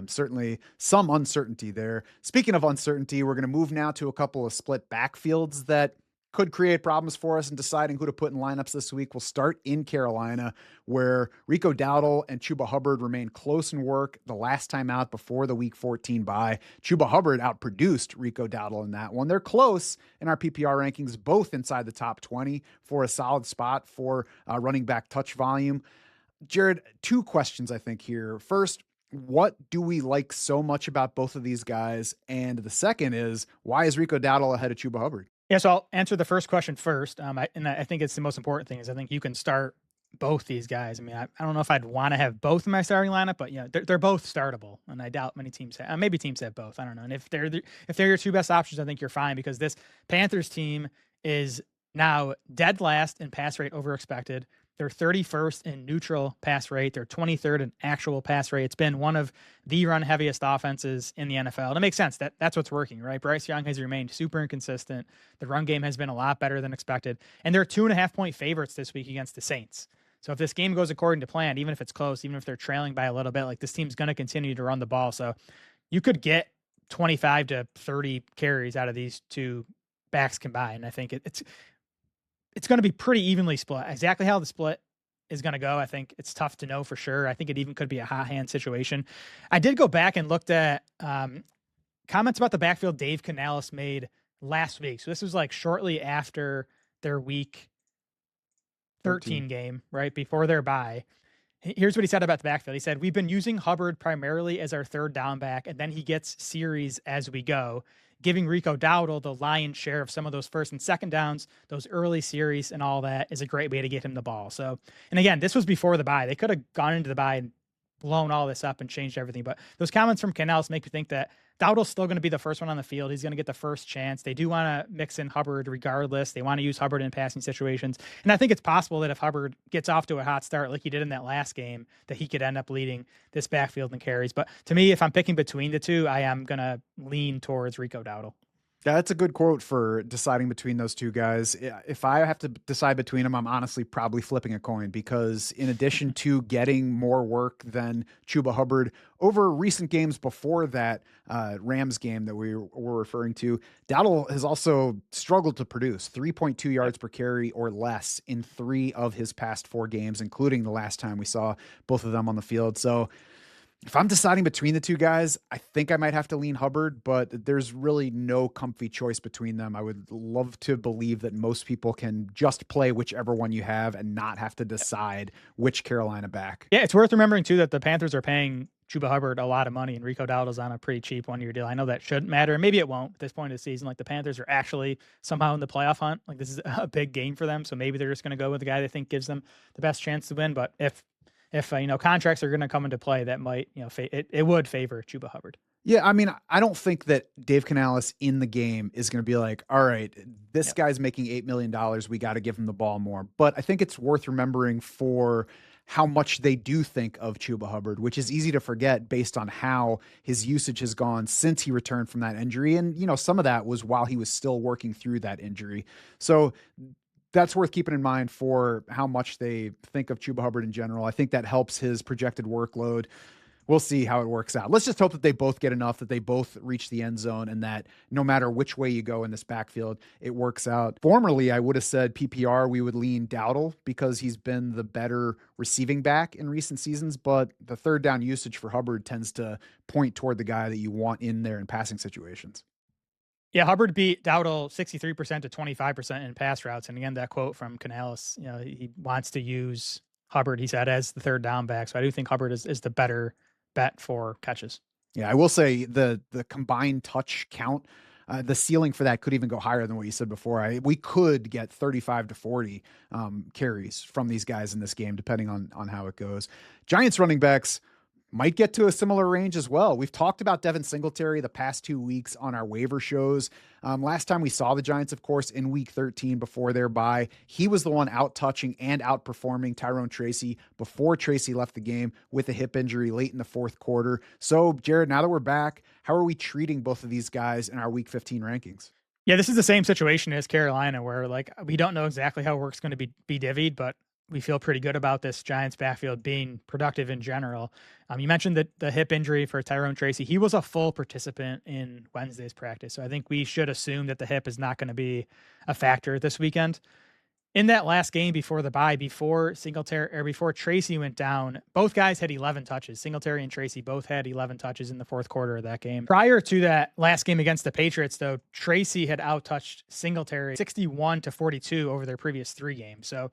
certainly some uncertainty there. Speaking of uncertainty, we're going to move now to a couple of split backfields that could create problems for us in deciding who to put in lineups this week. We'll start in Carolina, where Rico Dowdle and Chuba Hubbard remain close in work the last time out before the week 14 bye. Chuba Hubbard outproduced Rico Dowdle in that one. They're close in our PPR rankings, both inside the top 20 for a solid spot for running back touch volume. Jared, 2 questions I think here. First, what do we like so much about both of these guys? And the second is, why is Rico Dowdle ahead of Chuba Hubbard? Yeah, so I'll answer the first question first. I think it's the most important thing is I think you can start both these guys. I mean, I don't know if I'd want to have both in my starting lineup, but yeah, they're both startable, and I doubt many teams have. Maybe teams have both. I don't know. And if they're your 2 best options, I think you're fine, because this Panthers team is now dead last in pass rate over expected. They're 31st in neutral pass rate. They're 23rd in actual pass rate. It's been one of the run heaviest offenses in the NFL. And it makes sense. That's what's working, right? Bryce Young has remained super inconsistent. The run game has been a lot better than expected. And they're 2.5-point favorites this week against the Saints. So if this game goes according to plan, even if it's close, even if they're trailing by a little bit, like, this team's going to continue to run the ball. So you could get 25 to 30 carries out of these 2 backs combined. I think it's going to be pretty evenly split. Exactly how the split is going to go, I think it's tough to know for sure. I think it even could be a hot hand situation. I did go back and looked at comments about the backfield Dave Canales made last week. So this was like shortly after their week 13 game, right before their bye. Here's what he said about the backfield. He said, "We've been using Hubbard primarily as our third down back, and then he gets series as we go. Giving Rico Dowdle the lion's share of some of those first and second downs, those early series and all that, is a great way to get him the ball." So, and again, this was before the bye. They could have gone into the bye and blown all this up and changed everything. But those comments from Canales make me think that Dowdle's still going to be the first one on the field. He's going to get the first chance. They do want to mix in Hubbard regardless. They want to use Hubbard in passing situations. And I think it's possible that if Hubbard gets off to a hot start like he did in that last game, that he could end up leading this backfield in carries. But to me, if I'm picking between the 2, I am going to lean towards Rico Dowdle. Yeah, that's a good quote for deciding between those 2 guys. If I have to decide between them, I'm honestly probably flipping a coin, because in addition to getting more work than Chuba Hubbard over recent games before that Rams game that we were referring to, Dowdle has also struggled to produce 3.2 yards per carry or less in 3 of his past 4 games, including the last time we saw both of them on the field. So if I'm deciding between the 2 guys, I think I might have to lean Hubbard, but there's really no comfy choice between them. I would love to believe that most people can just play whichever one you have and not have to decide which Carolina back. Yeah, it's worth remembering too that the Panthers are paying Chuba Hubbard a lot of money, and Rico Dowdle's on a pretty cheap 1-year deal. I know that shouldn't matter, and maybe it won't at this point of the season. Like, the Panthers are actually somehow in the playoff hunt. Like, this is a big game for them, so maybe they're just going to go with the guy they think gives them the best chance to win. But if if contracts are going to come into play, that might it would favor Chuba Hubbard. Yeah, I mean, I don't think that Dave Canales in the game is going to be like, all right, this guy's making $8 million. We got to give him the ball more. But I think it's worth remembering for how much they do think of Chuba Hubbard, which is easy to forget based on how his usage has gone since he returned from that injury. And, some of that was while he was still working through that injury. So that's worth keeping in mind for how much they think of Chuba Hubbard in general. I think that helps his projected workload. We'll see how it works out. Let's just hope that they both get enough, that they both reach the end zone, and that no matter which way you go in this backfield, it works out. Formerly, I would have said PPR, we would lean Dowdle because he's been the better receiving back in recent seasons, but the third down usage for Hubbard tends to point toward the guy that you want in there in passing situations. Yeah, Hubbard beat Dowdle 63% to 25% in pass routes. And again, that quote from Canales, he wants to use Hubbard, he said, as the third down back. So I do think Hubbard is the better bet for catches. Yeah, I will say the combined touch count, the ceiling for that could even go higher than what you said before. We could get 35 to 40 carries from these guys in this game, depending on how it goes. Giants running backs might get to a similar range as well. We've talked about Devin Singletary the past 2 weeks on our waiver shows. Last time we saw the Giants, of course, in week 13 before their bye, he was the one out touching and outperforming Tyrone Tracy before Tracy left the game with a hip injury late in the fourth quarter. So, Jared, now that we're back, how are we treating both of these guys in our week 15 rankings? Yeah, this is the same situation as Carolina, where we don't know exactly how work's going to be divvied, but we feel pretty good about this Giants backfield being productive in general. You mentioned the hip injury for Tyrone Tracy. He was a full participant in Wednesday's practice. So I think we should assume that the hip is not going to be a factor this weekend. In that last game before the bye, before Tracy went down, both guys had 11 touches. Singletary and Tracy both had 11 touches in the fourth quarter of that game. Prior to that last game against the Patriots, though, Tracy had outtouched Singletary 61 to 42 over their previous 3 games. So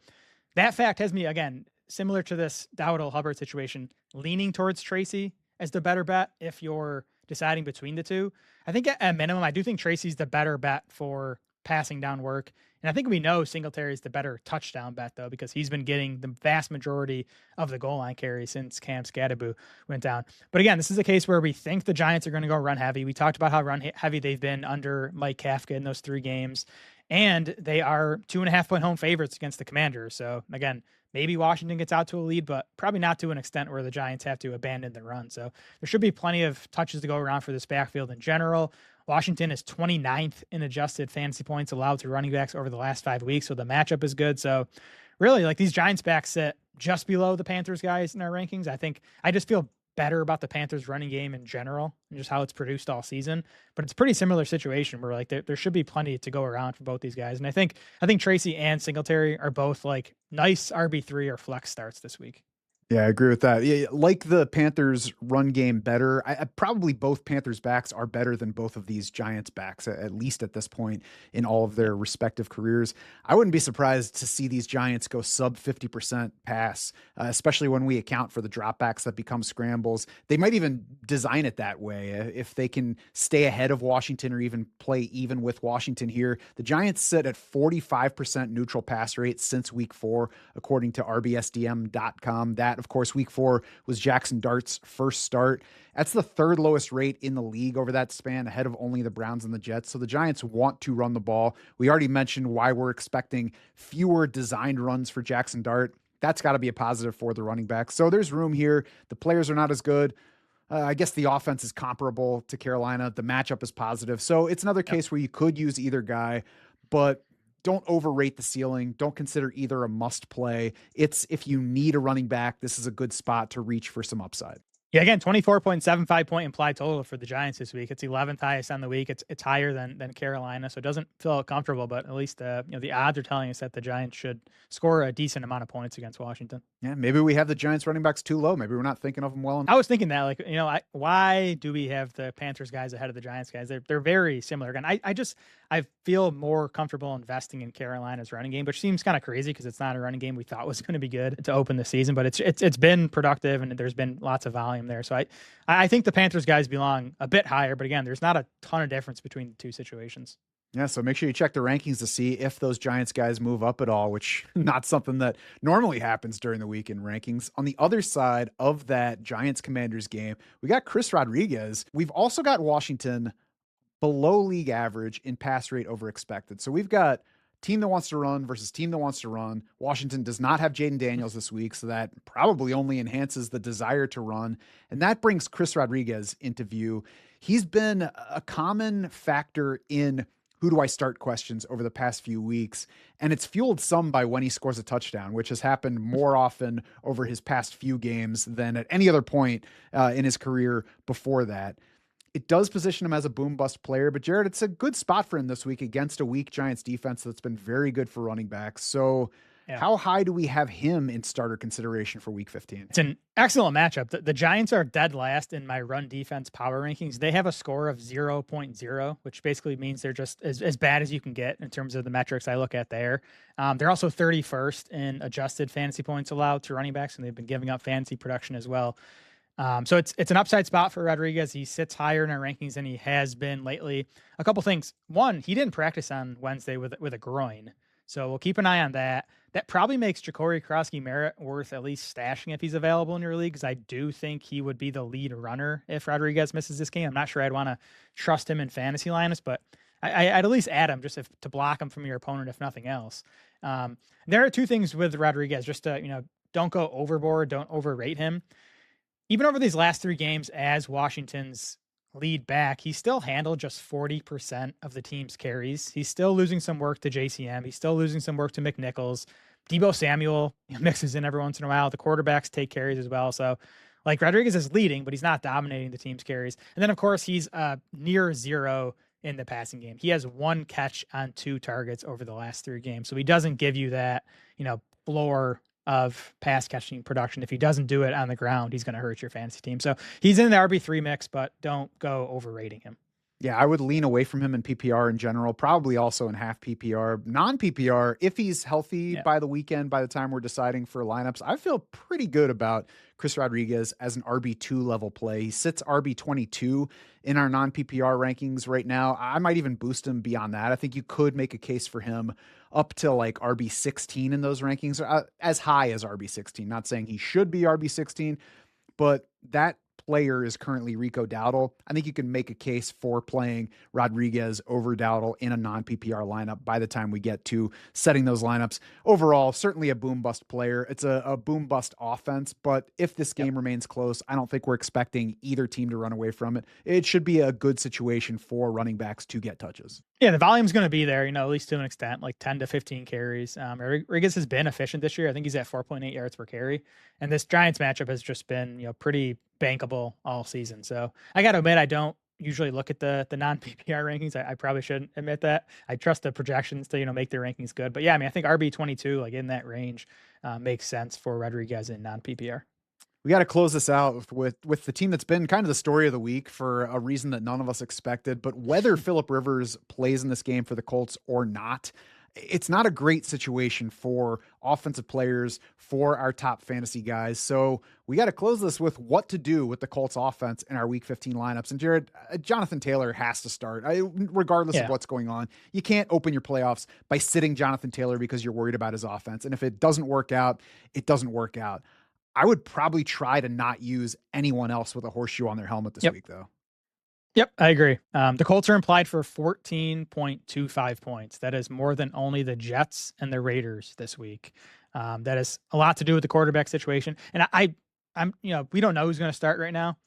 that fact has me, again, similar to this Dowdle Hubbard situation, leaning towards Tracy as the better bet if you're deciding between the two. I think at minimum, I do think Tracy's the better bet for passing down work. And I think we know Singletary is the better touchdown bet, though, because he's been getting the vast majority of the goal line carry since Cam Scadaboo went down. But again, this is a case where we think the Giants are going to go run heavy. We talked about how run heavy they've been under Mike Kafka in those 3 games. And they are 2.5-point home favorites against the Commanders. So again, maybe Washington gets out to a lead, but probably not to an extent where the Giants have to abandon the run. So there should be plenty of touches to go around for this backfield in general. Washington is 29th in adjusted fantasy points allowed to running backs over the last 5 weeks. So the matchup is good. So really, these Giants backs sit just below the Panthers guys in our rankings. I just feel better about the Panthers running game in general and just how it's produced all season, but it's a pretty similar situation where there should be plenty to go around for both these guys. And I think Tracy and Singletary are both nice RB3 or flex starts this week. Yeah, I agree with that. Yeah, like the Panthers run game better. Probably both Panthers backs are better than both of these Giants backs, at least at this point in all of their respective careers. I wouldn't be surprised to see these Giants go sub 50% pass, especially when we account for the dropbacks that become scrambles. They might even design it that way if they can stay ahead of Washington or even play even with Washington here. The Giants sit at 45% neutral pass rate since week 4, according to rbsdm.com. That, of course, week 4 was Jaxson Dart's first start. That's the 3rd lowest rate in the league over that span, ahead of only the Browns and the Jets. So the Giants want to run the ball. We already mentioned why we're expecting fewer designed runs for Jaxson Dart. That's got to be a positive for the running back. So there's room here. The players are not as good. I guess the offense is comparable to Carolina. The matchup is positive. So it's another case where you could use either guy, but don't overrate the ceiling. Don't consider either a must play. It's if you need a running back, this is a good spot to reach for some upside. Yeah, again, 24.75 point implied total for the Giants this week. It's 11th highest on the week. It's higher than Carolina, so it doesn't feel comfortable. But at least the odds are telling us that the Giants should score a decent amount of points against Washington. Yeah, maybe we have the Giants running backs too low. Maybe we're not thinking of them well enough. I was thinking that, why do we have the Panthers guys ahead of the Giants guys? They're very similar. Again, I feel more comfortable investing in Carolina's running game, which seems kind of crazy because it's not a running game we thought was going to be good to open the season, but it's been productive and there's been lots of volume there. So I think the Panthers guys belong a bit higher, but again, there's not a ton of difference between the two situations. Yeah, so make sure you check the rankings to see if those Giants guys move up at all, which not something that normally happens during the week in rankings. On the other side of that Giants Commanders game, we got Chris Rodriguez. We've also got Washington below league average in pass rate over expected. So we've got team that wants to run versus team that wants to run. Washington does not have Jaden Daniels this week, so that probably only enhances the desire to run. And that brings Chris Rodriguez into view. He's been a common factor in who do I start questions over the past few weeks. And it's fueled some by when he scores a touchdown, which has happened more often over his past few games than at any other point in his career before that. It does position him as a boom bust player, but Jared, it's a good spot for him this week against a weak Giants defense that's been very good for running backs. So how high do we have him in starter consideration for week 15? It's an excellent matchup. The Giants are dead last in my run defense power rankings. They have a score of 0.0, which basically means they're just as bad as you can get in terms of the metrics I look at there. They're also 31st in adjusted fantasy points allowed to running backs, and they've been giving up fantasy production as well. So it's an upside spot for Rodriguez. He sits higher in our rankings than he has been lately. A couple things. One, he didn't practice on Wednesday with a groin, so we'll keep an eye on that. That probably makes Ja'Cory Krosky-Merritt worth at least stashing if he's available in your league, because I do think he would be the lead runner if Rodriguez misses this game. I'm not sure I'd want to trust him in fantasy lineups, but I'd at least add him just to block him from your opponent, if nothing else. There are two things with Rodriguez, just to, don't go overboard, don't overrate him. Even over these last 3 games as Washington's lead back, he still handled just 40% of the team's carries. He's still losing some work to JCM. He's still losing some work to McNichols. Debo Samuel mixes in every once in a while. The quarterbacks take carries as well. So, Rodriguez is leading, but he's not dominating the team's carries. And then, of course, he's near zero in the passing game. He has 1 catch on 2 targets over the last 3 games. So he doesn't give you that, floor of pass catching production. If he doesn't do it on the ground, he's going to hurt your fantasy team. So he's in the RB3 mix, but don't go overrating him. Yeah, I would lean away from him in PPR in general, probably also in half PPR. Non-PPR, if he's healthy by the weekend, by the time we're deciding for lineups, I feel pretty good about Chris Rodriguez as an RB2 level play. He sits RB22 in our non-PPR rankings right now. I might even boost him beyond that. I think you could make a case for him up to like RB16 in those rankings, as high as RB16. Not saying he should be RB16, but that player is currently Rico Dowdle. I think you can make a case for playing Rodriguez over Dowdle in a non-PPR lineup by the time we get to setting those lineups. Overall, certainly a boom bust player. It's a boom bust offense, but if this game remains close, I don't think we're expecting either team to run away from it. It should be a good situation for running backs to get touches. Yeah, the volume's going to be there, at least to an extent, like 10 to 15 carries. Rodriguez has been efficient this year. I think he's at 4.8 yards per carry. And this Giants matchup has just been, pretty bankable all season. So I got to admit, I don't usually look at the non-PPR rankings. I probably shouldn't admit that. I trust the projections to, make their rankings good. But yeah, I think RB22, like in that range, makes sense for Rodriguez in non-PPR. We got to close this out with the team that's been kind of the story of the week for a reason that none of us expected. But whether Phillip Rivers plays in this game for the Colts or not, it's not a great situation for offensive players, for our top fantasy guys. So we got to close this with what to do with the Colts offense in our week 15 lineups. And Jared, Jonathan Taylor has to start regardless of what's going on. You can't open your playoffs by sitting Jonathan Taylor because you're worried about his offense. And if it doesn't work out, it doesn't work out. I would probably try to not use anyone else with a horseshoe on their helmet this week, though. Yep, I agree. The Colts are implied for 14.25 points. That is more than only the Jets and the Raiders this week. That has a lot to do with the quarterback situation. And I'm we don't know who's going to start right now.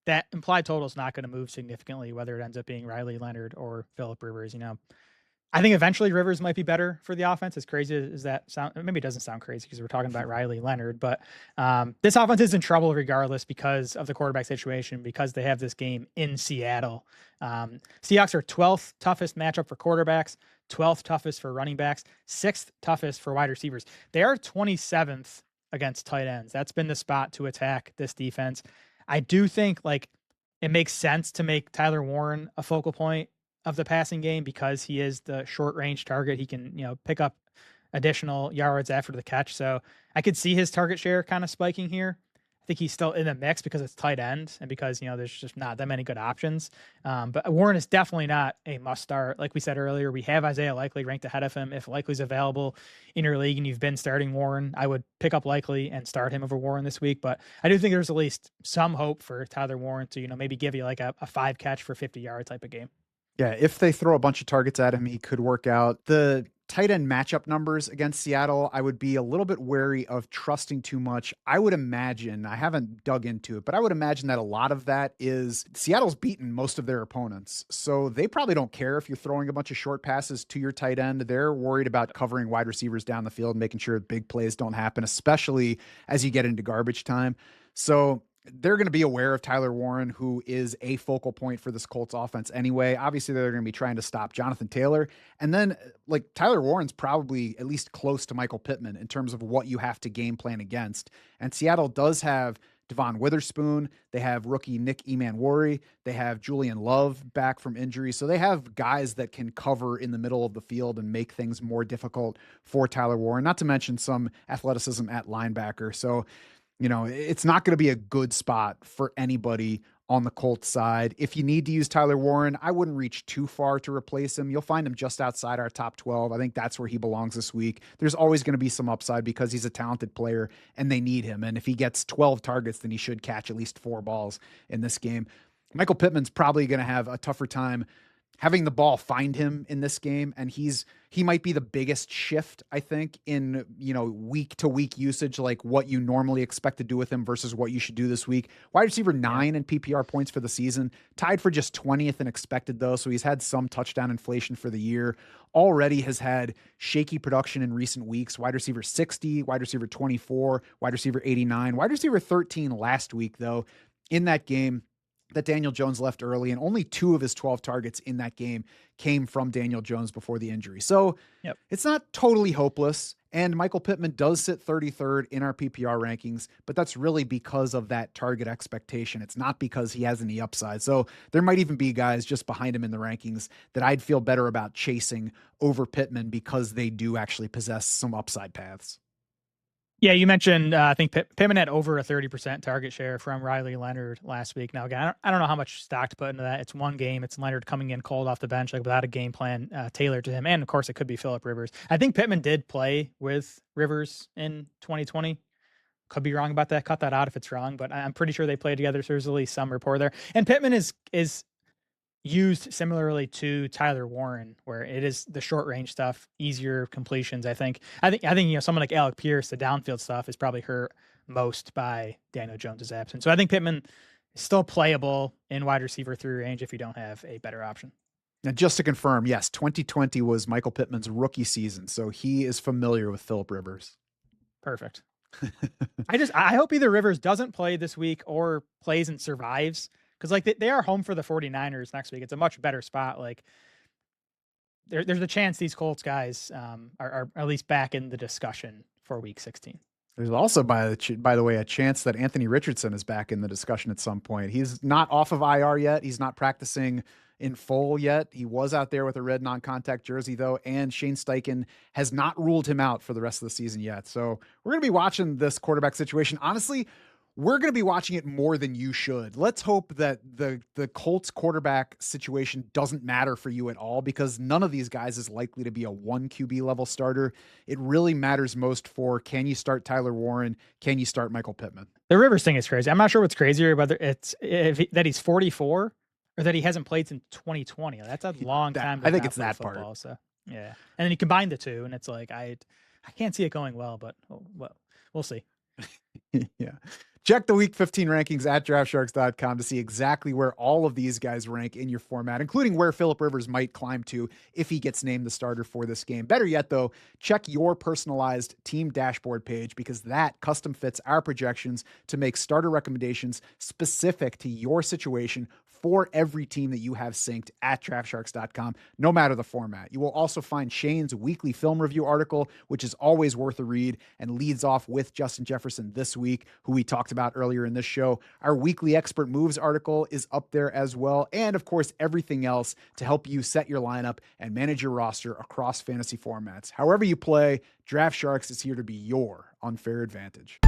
That implied total is not going to move significantly, whether it ends up being Riley Leonard or Phillip Rivers. I think eventually Rivers might be better for the offense. As crazy as that sound, maybe it doesn't sound crazy because we're talking about Riley Leonard, but this offense is in trouble regardless because of the quarterback situation, because they have this game in Seattle. Seahawks are 12th toughest matchup for quarterbacks, 12th toughest for running backs, 6th toughest for wide receivers. They are 27th against tight ends. That's been the spot to attack this defense. I do think it makes sense to make Tyler Warren a focal point of the passing game because he is the short range target. He can, pick up additional yards after the catch. So I could see his target share kind of spiking here. I think he's still in the mix because it's tight end and because, there's just not that many good options. But Warren is definitely not a must start. Like we said earlier, we have Isaiah Likely ranked ahead of him. If Likely's available in your league and you've been starting Warren, I would pick up Likely and start him over Warren this week. But I do think there's at least some hope for Tyler Warren to, maybe give you like a 5 catch for 50-yard type of game. Yeah, if they throw a bunch of targets at him, he could work out. The tight end matchup numbers against Seattle, I would be a little bit wary of trusting too much. I would imagine, I haven't dug into it, but I would imagine that a lot of that is Seattle's beaten most of their opponents. So they probably don't care if you're throwing a bunch of short passes to your tight end. They're worried about covering wide receivers down the field, making sure big plays don't happen, especially as you get into garbage time. So they're going to be aware of Tyler Warren, who is a focal point for this Colts offense anyway. Obviously, they're going to be trying to stop Jonathan Taylor. And then, Tyler Warren's probably at least close to Michael Pittman in terms of what you have to game plan against. And Seattle does have Devon Witherspoon. They have rookie Nick Emanwari. They have Julian Love back from injury. So they have guys that can cover in the middle of the field and make things more difficult for Tyler Warren, not to mention some athleticism at linebacker. So, it's not going to be a good spot for anybody on the Colts side. If you need to use Tyler Warren, I wouldn't reach too far to replace him. You'll find him just outside our top 12. I think that's where he belongs this week. There's always going to be some upside because he's a talented player and they need him. And if he gets 12 targets, then he should catch at least 4 balls in this game. Michael Pittman's probably going to have a tougher time having the ball find him in this game. And he might be the biggest shift, I think, in, week to week usage, like what you normally expect to do with him versus what you should do this week. Wide receiver 9 in PPR points for the season, tied for just 20th in expected though. So he's had some touchdown inflation for the year. Already has had shaky production in recent weeks. Wide receiver 60, wide receiver 24, wide receiver 89, wide receiver 13 last week though. In that game that Daniel Jones left early, and only 2 of his 12 targets in that game came from Daniel Jones before the injury. So It's not totally hopeless. And Michael Pittman does sit 33rd in our PPR rankings, but that's really because of that target expectation. It's not because he has any upside. So there might even be guys just behind him in the rankings that I'd feel better about chasing over Pittman because they do actually possess some upside paths. Yeah, you mentioned, I think Pittman had over a 30% target share from Riley Leonard last week. Now, again, I don't know how much stock to put into that. It's one game. It's Leonard coming in cold off the bench, without a game plan tailored to him. And, of course, it could be Phillip Rivers. I think Pittman did play with Rivers in 2020. Could be wrong about that. Cut that out if it's wrong. But I'm pretty sure they played together, so there's at least some rapport there. And Pittman is used similarly to Tyler Warren, where it is the short range stuff, easier completions. I think someone like Alec Pierce, the downfield stuff is probably hurt most by Daniel Jones's absence. So I think Pittman is still playable in wide receiver 3 range if you don't have a better option. And just to confirm, yes, 2020 was Michael Pittman's rookie season, so he is familiar with Phillip Rivers. Perfect. I hope either Rivers doesn't play this week or plays and survives. Because they are home for the 49ers next week. It's a much better spot. There's a chance these Colts guys are at least back in the discussion for week 16. There's also, by the way, a chance that Anthony Richardson is back in the discussion at some point. He's not off of IR yet. He's not practicing in full yet. He was out there with a red non-contact jersey though, and Shane Steichen has not ruled him out for the rest of the season yet. So we're going to be watching this quarterback situation. Honestly, we're going to be watching it more than you should. Let's hope that the Colts quarterback situation doesn't matter for you at all, because none of these guys is likely to be a 1 QB level starter. It really matters most for, can you start Tyler Warren? Can you start Michael Pittman? The Rivers thing is crazy. I'm not sure what's crazier, whether it's that he's 44 or that he hasn't played since 2020. That's a long time. I think it's that football, part. So yeah. And then you combine the two and it's like, I can't see it going well, but we'll see. Yeah. Check the Week 15 rankings at DraftSharks.com to see exactly where all of these guys rank in your format, including where Phillip Rivers might climb to if he gets named the starter for this game. Better yet, though, check your personalized team dashboard page, because that custom fits our projections to make starter recommendations specific to your situation for every team that you have synced at DraftSharks.com, no matter the format. You will also find Shane's weekly film review article, which is always worth a read and leads off with Justin Jefferson this week, who we talked about earlier in this show. Our weekly expert moves article is up there as well. And of course, everything else to help you set your lineup and manage your roster across fantasy formats. However you play, DraftSharks is here to be your unfair advantage.